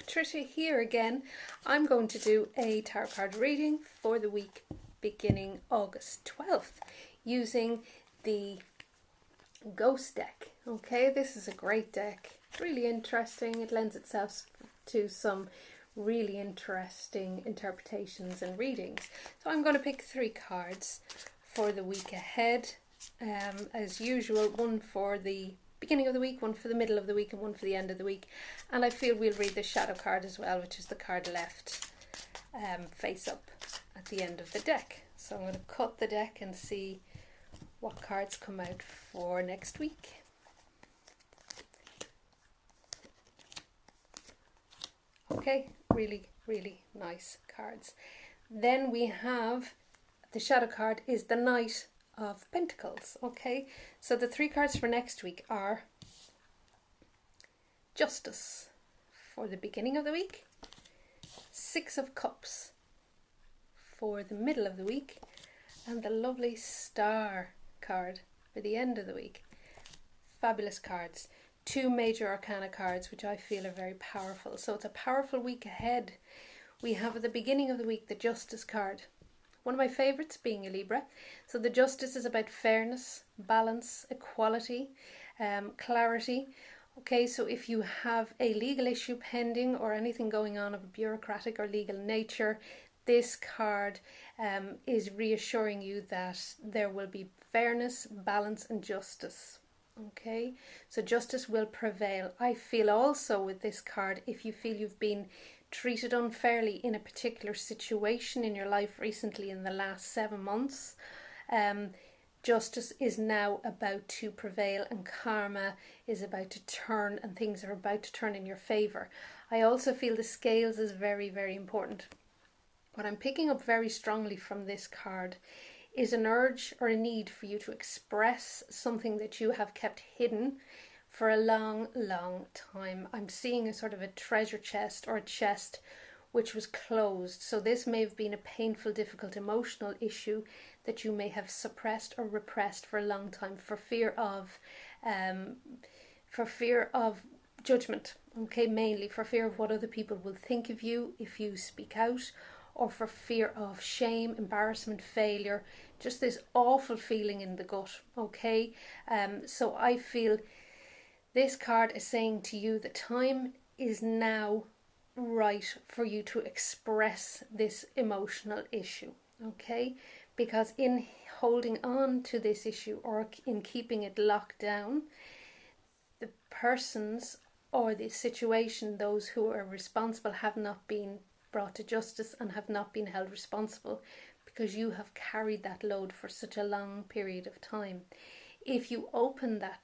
Patricia here again. I'm going to do a tarot card reading for the week beginning August 12th using the Ghost deck. Okay, this is a great deck. Really interesting. It lends itself to some really interesting interpretations and readings. So I'm going to pick 3 cards for the week ahead. As usual, one for the beginning of the week, one for the middle of the week, and one for the end of the week. And I feel we'll read the shadow card as well, which is the card left face up at the end of the deck. So I'm going to cut the deck and see what cards come out for next week. Okay, really, really nice cards. Then we have the shadow card is the Knight of Pentacles. Okay, so the 3 cards for next week are Justice for the beginning of the week, 6 of Cups for the middle of the week, and the lovely Star card for the end of the week. Fabulous cards. 2 major arcana cards, which I feel are very powerful. So it's a powerful week ahead. We have at the beginning of the week the Justice card. One of my favourites being a Libra. So the Justice is about fairness, balance, equality, clarity. Okay, so if you have a legal issue pending or anything going on of a bureaucratic or legal nature, this card is reassuring you that there will be fairness, balance and justice. Okay, so justice will prevail. I feel also with this card, if you feel you've been treated unfairly in a particular situation in your life recently in the last 7 months, justice is now about to prevail and karma is about to turn and things are about to turn in your favour. I also feel the scales is very, very important. What I'm picking up very strongly from this card is an urge or a need for you to express something that you have kept hidden for a long, long time. I'm seeing a sort of a treasure chest or a chest which was closed. So this may have been a painful, difficult, emotional issue that you may have suppressed or repressed for a long time for fear of judgment. Okay, mainly for fear of what other people will think of you if you speak out, or for fear of shame, embarrassment, failure, just this awful feeling in the gut. Okay, so I feel this card is saying to you the time is now right for you to express this emotional issue. Okay, because in holding on to this issue or in keeping it locked down, the persons or the situation, those who are responsible, have not been brought to justice and have not been held responsible because you have carried that load for such a long period of time. If you open that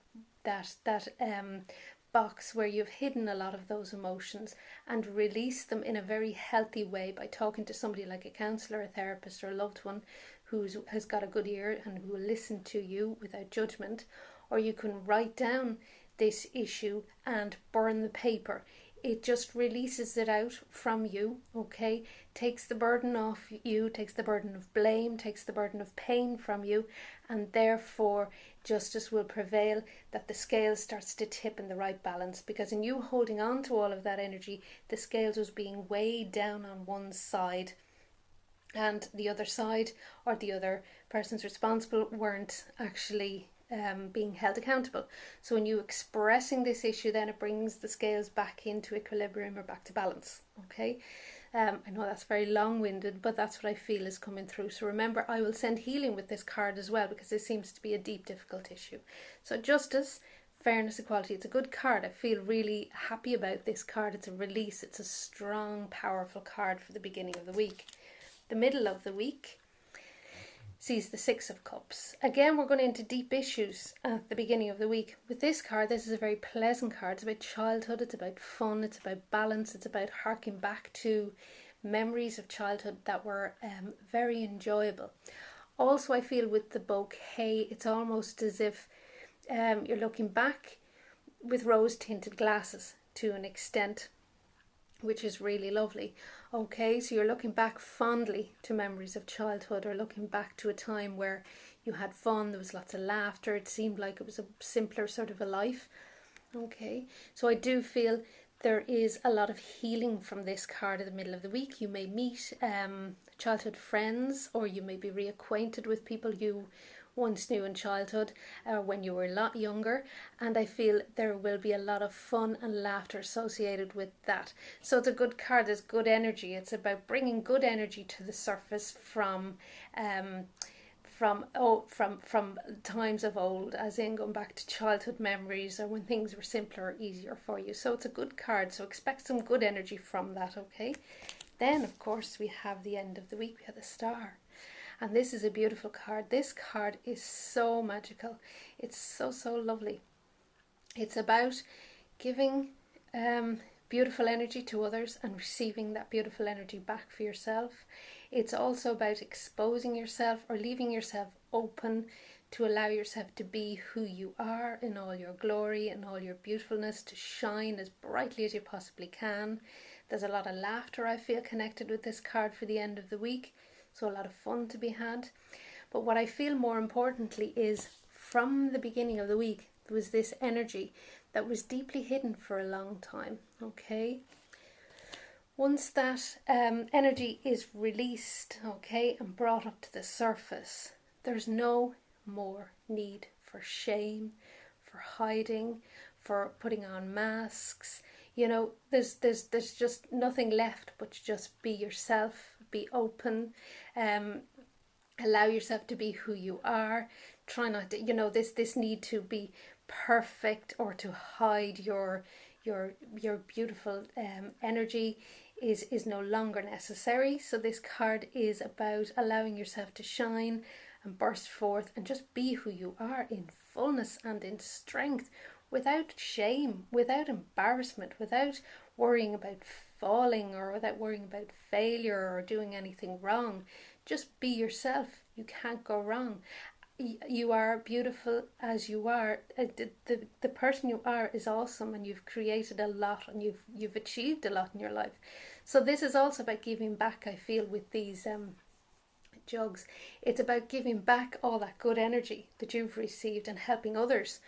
box where you've hidden a lot of those emotions and release them in a very healthy way by talking to somebody like a counsellor, a therapist or a loved one who has got a good ear and who will listen to you without judgment, or you can write down this issue and burn the paper. It just releases it out from you, okay? Takes the burden off you, takes the burden of blame, takes the burden of pain from you, and therefore justice will prevail, that the scale starts to tip in the right balance. Because in you holding on to all of that energy, the scales was being weighed down on one side, and the other side or the other persons responsible weren't actually being held accountable. So when you expressing this issue, then it brings the scales back into equilibrium or back to balance. Okay, I know that's very long-winded, but that's what I feel is coming through. So remember, I will send healing with this card as well, because this seems to be a deep, difficult issue. So justice, fairness, equality, it's a good card. I feel really happy about this card. It's a release. It's a strong, powerful card for the beginning of the week. The middle of the week sees the 6 of Cups. Again, we're going into deep issues at the beginning of the week. With this card, this is a very pleasant card. It's about childhood, it's about fun, it's about balance, it's about harking back to memories of childhood that were very enjoyable. Also, I feel with the bouquet, it's almost as if you're looking back with rose-tinted glasses to an extent, which is really lovely. Okay, so you're looking back fondly to memories of childhood, or looking back to a time where you had fun, there was lots of laughter, it seemed like it was a simpler sort of a life. Okay, so I do feel There is a lot of healing from this card at the middle of the week. You may meet childhood friends, or you may be reacquainted with people you once knew in childhood or when you were a lot younger, and I feel there will be a lot of fun and laughter associated with that. So it's a good card. There's good energy. It's about bringing good energy to the surface from times of old, as in going back to childhood memories or when things were simpler or easier for you. So it's a good card, so expect some good energy from that. Okay, then of course we have the end of the week. We have the Star, and this is a beautiful card. This card is so magical. It's so lovely. It's about giving beautiful energy to others and receiving that beautiful energy back for yourself. It's also about exposing yourself or leaving yourself open to allow yourself to be who you are in all your glory and all your beautifulness, to shine as brightly as you possibly can. There's a lot of laughter I feel connected with this card for the end of the week, so a lot of fun to be had. But what I feel more importantly is from the beginning of the week there was this energy that was deeply hidden for a long time. Okay, once that energy is released, okay, and brought up to the surface, there's no more need for shame, for hiding, for putting on masks. You know, there's just nothing left but to just be yourself, be open, allow yourself to be who you are. Try not to, you know, this need to be perfect or to hide your beautiful energy is no longer necessary. So this card is about allowing yourself to shine and burst forth and just be who you are in fullness and in strength, without shame, without embarrassment, without worrying about falling or without worrying about failure or doing anything wrong. Just be yourself. You can't go wrong. You are beautiful as you are. The person you are is awesome, and you've created a lot, and you've achieved a lot in your life. So this is also about giving back, I feel, with these jugs. It's about giving back all that good energy that you've received and helping others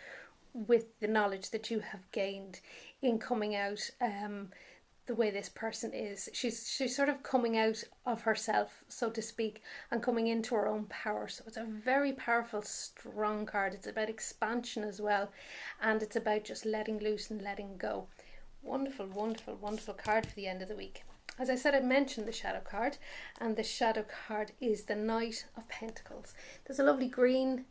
with the knowledge that you have gained in coming out the way this person is. She's sort of coming out of herself, so to speak, and coming into her own power. So it's a very powerful, strong card. It's about expansion as well, and it's about just letting loose and letting go. Wonderful, wonderful, wonderful card for the end of the week. As I said, I mentioned the shadow card, and the shadow card is the Knight of Pentacles. There's a lovely green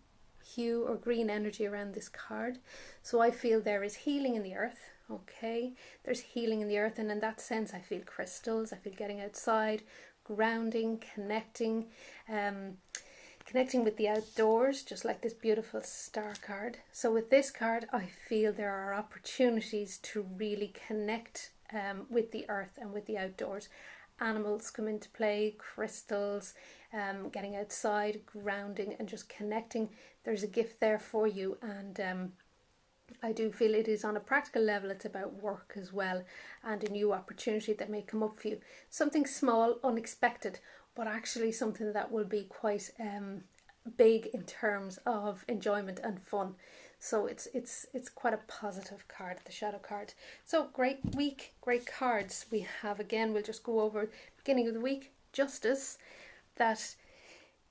hue or green energy around this card, so I feel there is healing in the earth. Okay, there's healing in the earth, and in that sense I feel crystals, I feel getting outside, grounding, connecting with the outdoors, just like this beautiful Star card. So with this card I feel there are opportunities to really connect with the earth and with the outdoors. Animals come into play, crystals, getting outside, grounding and just connecting. There's a gift there for you, and I do feel it is on a practical level. It's about work as well, and a new opportunity that may come up for you. Something small, unexpected, but actually something that will be quite big in terms of enjoyment and fun. So it's quite a positive card, the shadow card. So great week, great cards we have. Again, we'll just go over beginning of the week. Justice, that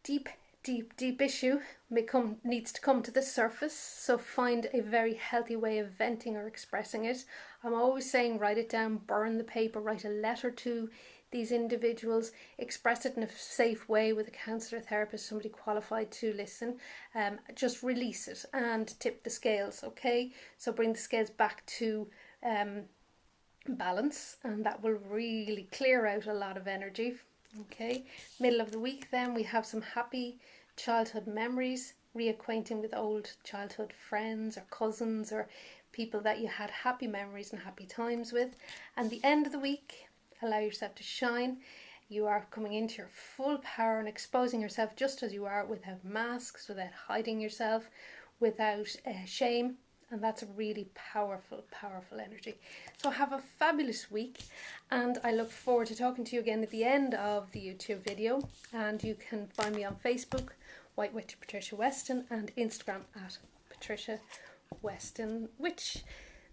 deep issue needs to come to the surface, so find a very healthy way of venting or expressing it. I'm always saying write it down, burn the paper, write a letter to these individuals, express it in a safe way with a counsellor, therapist, somebody qualified to listen. Just release it and tip the scales. Okay, so bring the scales back to balance, and that will really clear out a lot of energy. Okay, middle of the week then we have some happy childhood memories, reacquainting with old childhood friends or cousins or people that you had happy memories and happy times with. And the end of the week, allow yourself to shine. You are coming into your full power and exposing yourself just as you are, without masks, without hiding yourself, without shame. And that's a really powerful energy. So have a fabulous week, and I look forward to talking to you again at the end of the YouTube video. And you can find me on Facebook, White Witch Patricia Weston, and Instagram at Patricia Weston Witch.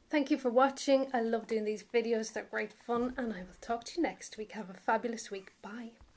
Thank you for watching. I love doing these videos. They're great fun, and I will talk to you next week. Have a fabulous week. Bye.